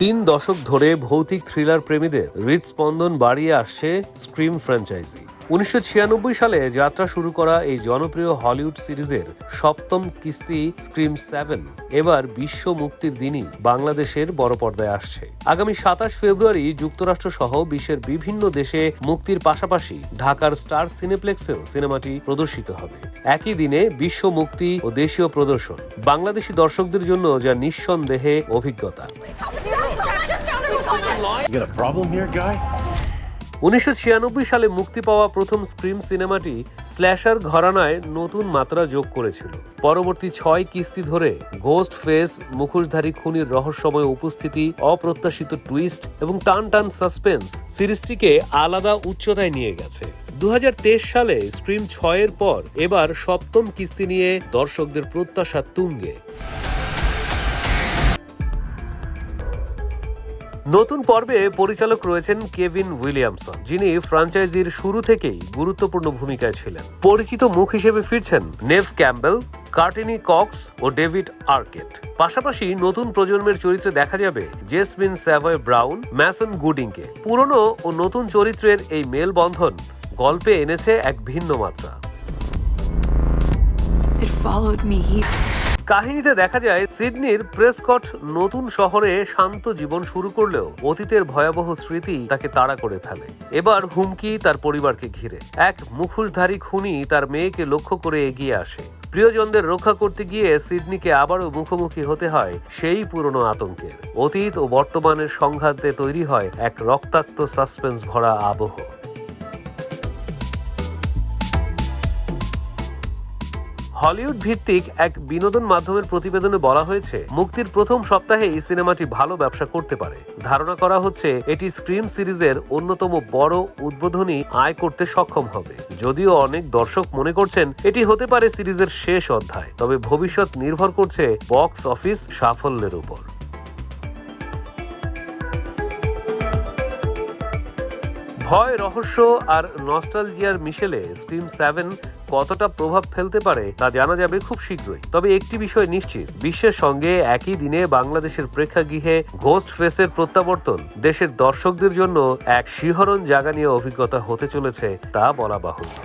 তিন দশক ধরে ভৌতিক থ্রিলার প্রেমীদের হৃদস্পন্দন বাড়িয়ে আসছে স্ক্রিম ফ্র্যাঞ্চাইজি। 1996 সালে যাত্রা শুরু করা এই জনপ্রিয় হলিউড সিরিজের সপ্তম কিস্তি স্ক্রিম 7 এবার বিশ্ব মুক্তির দিনই বাংলাদেশের বড় পর্দায় আসছে। আগামী 27 ফেব্রুয়ারি যুক্তরাষ্ট্র সহ বিশ্বের বিভিন্ন দেশে মুক্তির পাশাপাশি ঢাকার স্টার সিনেপ্লেক্সেও সিনেমাটি প্রদর্শিত হবে। একই দিনে বিশ্ব মুক্তি ও দেশীয় প্রদর্শন বাংলাদেশি দর্শকদের জন্য যা নিঃসন্দেহে অভিজ্ঞতা। 1996 সালে মুক্তি পাওয়া প্রথম স্ক্রিম সিনেমাটি স্ল্যাশার ঘরানায় নতুন মাত্রা যোগ করেছিল। পরবর্তী 6 কিস্তি ধরে ঘোস্ট ফেস, মুখোশধারী খুনির রহস্যময় উপস্থিতি, অপ্রত্যাশিত টুইস্ট এবং টান টান সাসপেন্স সিরিজটিকে আলাদা উচ্চতায় নিয়ে গেছে। 2023 সালে স্ক্রিম 6 এর পর এবার সপ্তম কিস্তি নিয়ে দর্শকদের প্রত্যাশা তুঙ্গে। নতুন পর্বে পরিচালক রয়েছেন কেভিন উইলিয়ামসন, যিনি ফ্র্যাঞ্চাইজির শুরু থেকেই গুরুত্বপূর্ণ ভূমিকায় ছিলেন। পরিচিত মুখ হিসেবে ফিরছেন নেভ ক্যাম্বেল, কার্টিনি কক্স ও ডেভিড আর্কেট। পাশাপাশি নতুন প্রজন্মের চরিত্রে দেখা যাবে জেসমিন স্যাভয় ব্রাউন, ম্যাসন গুডিংকে। পুরনো ও নতুন চরিত্রের এই মেলবন্ধন গল্পে এনেছে এক ভিন্ন মাত্রা। কাহিনীতে দেখা যায় সিডনির প্রেসকট নতুন শহরে শান্ত জীবন শুরু করলেও অতীতের ভয়াবহ স্মৃতি তাকে তাড়া করে ফেলে। এবার হুমকি তার পরিবারকে ঘিরে। এক মুখোশধারী খুনি তার মেয়েকে লক্ষ্য করে এগিয়ে আসে। প্রিয়জনদের রক্ষা করতে গিয়ে সিডনিকে আবারও মুখোমুখি হতে হয় সেই পুরনো আতঙ্কের। অতীত ও বর্তমানের সংঘাতে তৈরি হয় এক রক্তাক্ত সাসপেন্স ভরা আবহ। হলিউড ভিত্তিক এক বিনোদন মাধ্যমের প্রতিবেদনে বলা হয়েছে, মুক্তির প্রথম সপ্তাহে এই সিনেমাটি ভালো ব্যবসা করতে পারে। ধারণা করা হচ্ছে এটি স্ক্রিম সিরিজের অন্যতম বড় উদ্বোধনী আয় করতে সক্ষম হবে। যদিও অনেক দর্শক মনে করছেন এটি হতে পারে সিরিজের শেষ অধ্যায়, তবে ভবিষ্যৎ নির্ভর করছে বক্স অফিস সাফল্যের উপর। ভয়, রহস্য আর নস্টালজিয়ার মিশেলে স্ক্রিম 7 কতটা প্রভাব ফেলতে পারে তা জানা যাবে খুব শীঘ্রই। তবে একটি বিষয় নিশ্চিত, বিশ্বের সঙ্গে একই দিনে বাংলাদেশের প্রেক্ষাগৃহে ঘোস্ট ফেসের প্রত্যাবর্তন দেশের দর্শকদের জন্য এক শিহরণ জাগানিয়া অভিজ্ঞতা হতে চলেছে তা বলা বাহুল্য।